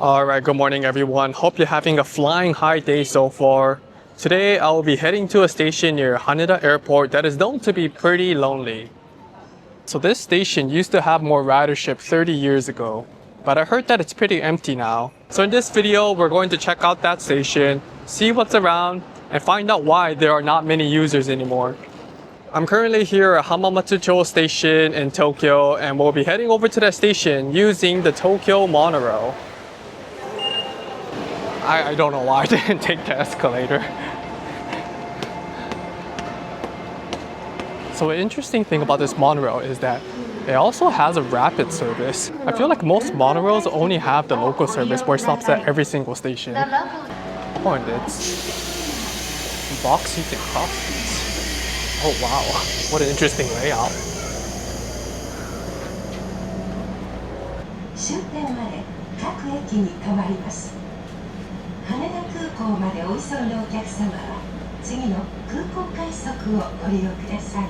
Alright, good morning everyone. Hope you're having a flying high day so far. Today I will be heading to a station near Haneda Airport that is known to be pretty lonely. So this station used to have more ridership 30 years ago, but I heard that it's pretty empty now. So in this video, we're going to check out that station, see what's around, and find out why there are not many users anymore. I'm currently here at Hamamatsucho Station in Tokyo, and we'll be heading over to that station using the Tokyo Monorail. I don't know why I didn't take the escalator. So the interesting thing about this monorail is that it also has a rapid service. I feel like most monorails only have the local service where it stops at every single station. Oh, and it's box seats and cross seats. Oh wow, what an interesting layout. 羽田空港までお急ぎのお客様は次の空港快速をご利用ください。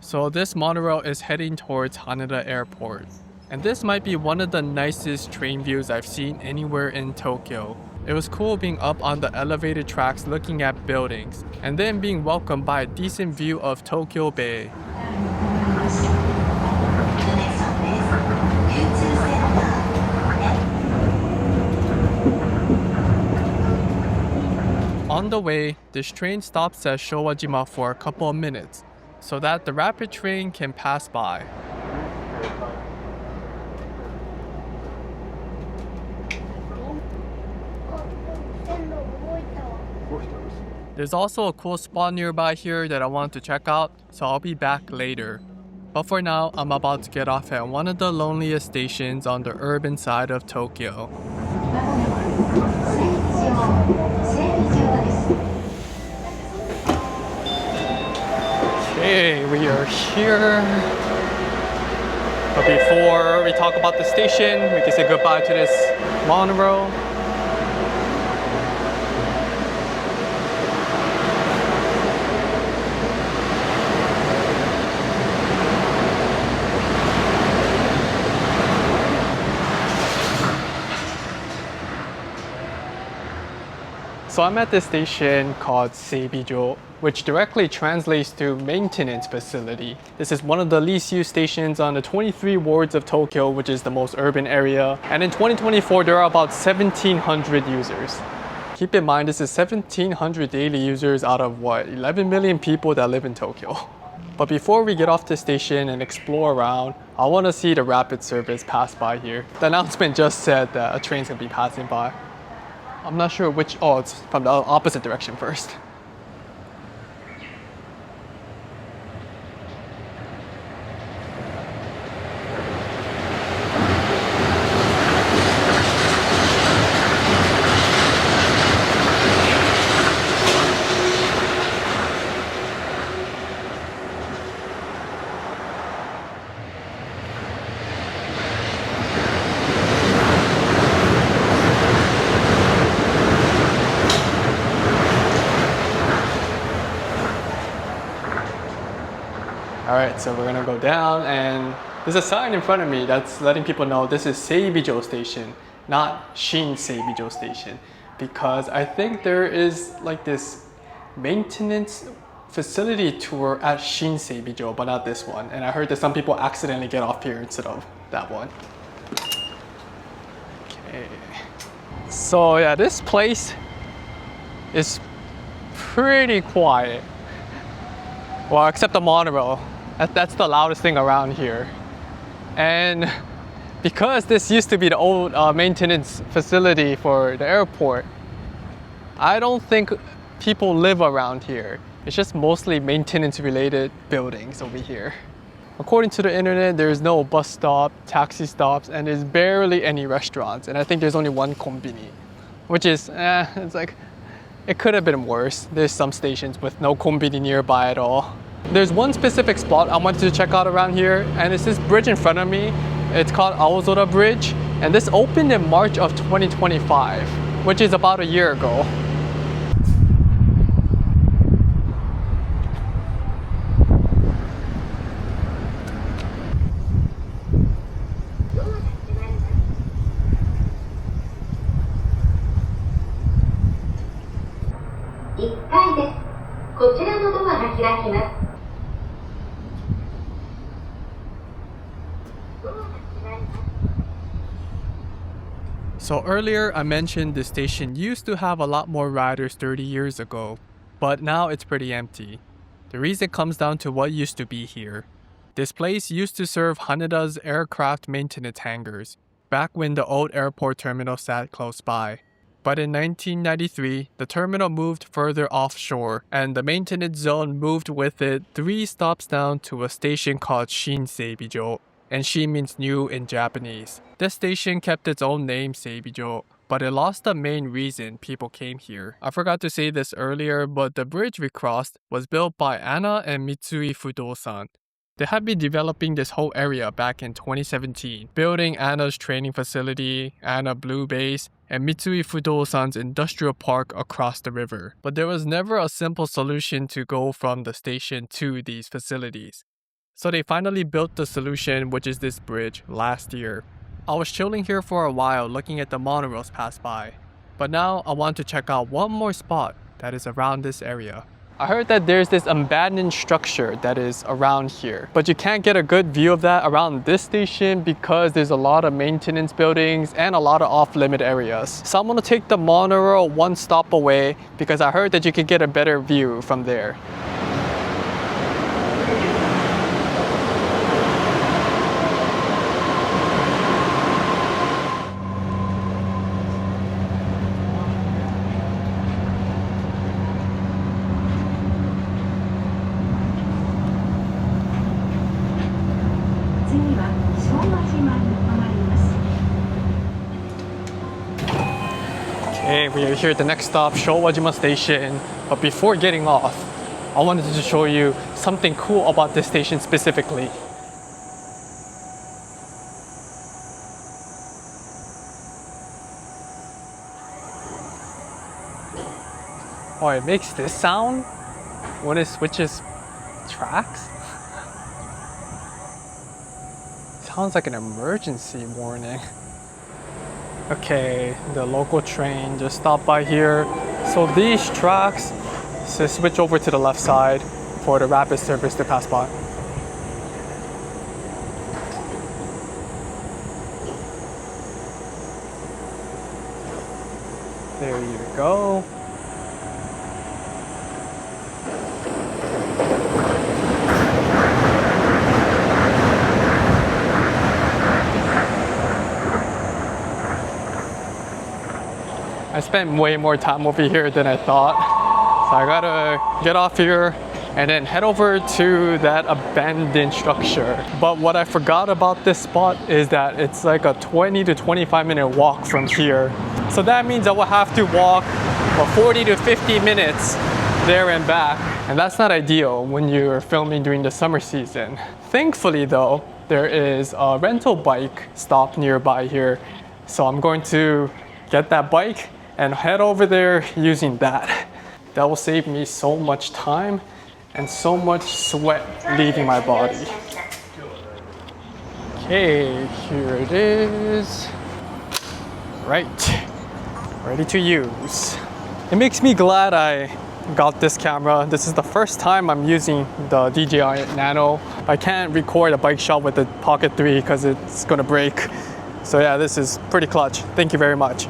So this monorail is heading towards Haneda Airport. And this might be one of the nicest train views I've seen anywhere in Tokyo. It was cool being up on the elevated tracks looking at buildings, and then being welcomed by a decent view of Tokyo Bay. On the way, this train stops at Showajima for a couple of minutes, so that the rapid train can pass by. There's also a cool spot nearby here that I want to check out, so I'll be back later. But for now, I'm about to get off at one of the loneliest stations on the urban side of Tokyo. Okay, we are here. But before we talk about the station, we can say goodbye to this monorail. So I'm at this station called Seibijo, which directly translates to maintenance facility. This is one of the least used stations on the 23 wards of Tokyo, which is the most urban area. And in 2024, there are about 1,700 users. Keep in mind, this is 1,700 daily users out of what, 11 million people that live in Tokyo. But before we get off the station and explore around, I want to see the rapid service pass by here. The announcement just said that a train's gonna be passing by. I'm not sure which, oh, it's from the opposite direction first. Alright, so we're gonna go down, and there's a sign in front of me that's letting people know this is Seibijo Station, not Shin Seibijo Station, because I think there is like this maintenance facility tour at Shin Seibijo, but not this one. And I heard that some people accidentally get off here instead of that one. Okay. So yeah, this place is pretty quiet. Well, except the monorail. That's the loudest thing around here. And because this used to be the old maintenance facility for the airport, I don't think people live around here. It's just mostly maintenance related buildings over here. According to the internet, there's no bus stop, taxi stops, and there's barely any restaurants. And I think there's only one konbini, which is, it's like, it could have been worse. There's some stations with no konbini nearby at all. There's one specific spot I wanted to check out around here, and it's this bridge in front of me. It's called Aozora Bridge, and this opened in March of 2025, which is about a year ago. So earlier I mentioned the station used to have a lot more riders 30 years ago, but now it's pretty empty. The reason comes down to what used to be here. This place used to serve Haneda's aircraft maintenance hangars, back when the old airport terminal sat close by. But in 1993, the terminal moved further offshore, and the maintenance zone moved with it 3 stops down to a station called Seibijo, and Shin means new in Japanese. This station kept its own name, Seibijo, but it lost the main reason people came here. I forgot to say this earlier, but the bridge we crossed was built by Anna and Mitsui Fudosan. They had been developing this whole area back in 2017, building Anna's training facility, Anna Blue Base, and Mitsui Fudosan's industrial park across the river. But there was never a simple solution to go from the station to these facilities. So they finally built the solution, which is this bridge, last year. I was chilling here for a while looking at the monorails pass by. But now I want to check out one more spot that is around this area. I heard that there's this abandoned structure that is around here, but you can't get a good view of that around this station because there's a lot of maintenance buildings and a lot of off-limit areas. So I'm gonna take the monorail 1 stop away because I heard that you can get a better view from there. Okay, we are here at the next stop, Showajima Station. But before getting off, I wanted to show you something cool about this station specifically. Oh, it makes this sound when it switches tracks. Sounds like an emergency warning. Okay, the local train just stopped by here. So these tracks switch over to the left side for the rapid service to pass by. There you go. I spent way more time over here than I thought. So I gotta get off here and then head over to that abandoned structure. But what I forgot about this spot is that it's like a 20 to 25 minute walk from here. So that means I will have to walk for 40 to 50 minutes there and back. And that's not ideal when you're filming during the summer season. Thankfully though, there is a rental bike stop nearby here. So I'm going to get that bike and head over there using that. That will save me so much time and so much sweat leaving my body. Okay, here it is. Right, ready to use. It makes me glad I got this camera. This is the first time I'm using the DJI Nano. I can't record a bike shot with the Pocket 3 because it's gonna break. So yeah, this is pretty clutch. Thank you very much.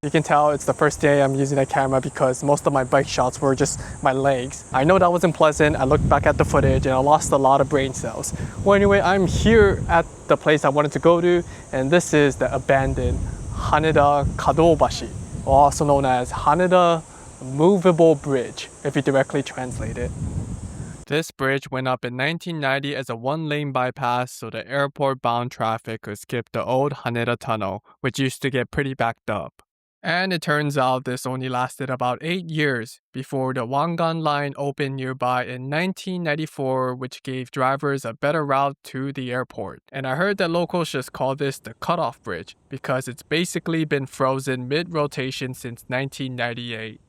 You can tell it's the first day I'm using that camera because most of my bike shots were just my legs. I know that wasn't pleasant. I looked back at the footage and I lost a lot of brain cells. Well, anyway, I'm here at the place I wanted to go to, and this is the abandoned Haneda Kadobashi, also known as Haneda Movable Bridge, if you directly translate it. This bridge went up in 1990 as a 1-lane bypass so the airport-bound traffic could skip the old Haneda Tunnel, which used to get pretty backed up. And it turns out this only lasted about 8 years before the Wangan line opened nearby in 1994, which gave drivers a better route to the airport. And I heard that locals just call this the cutoff bridge because it's basically been frozen mid-rotation since 1998.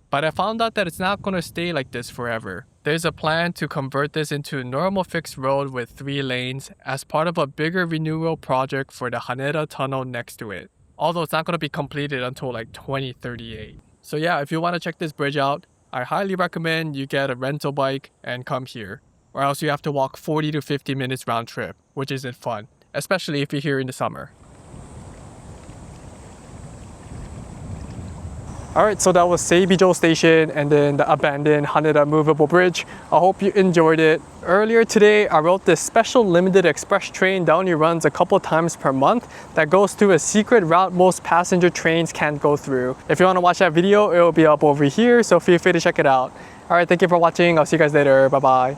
But I found out that it's not going to stay like this forever. There's a plan to convert this into a normal fixed road with 3 lanes as part of a bigger renewal project for the Haneda Tunnel next to it. Although it's not going to be completed until like 2038. So yeah, if you want to check this bridge out, I highly recommend you get a rental bike and come here. or else you have to walk 40 to 50 minutes round trip, which isn't fun, especially if you're here in the summer. Alright, so that was Seibijo Station and then the abandoned Haneda Movable Bridge. I hope you enjoyed it. Earlier today, I wrote this special limited express train that only runs a couple times per month that goes through a secret route most passenger trains can't go through. If you want to watch that video, it will be up over here, so feel free to check it out. Alright, thank you for watching. I'll see you guys later. Bye bye.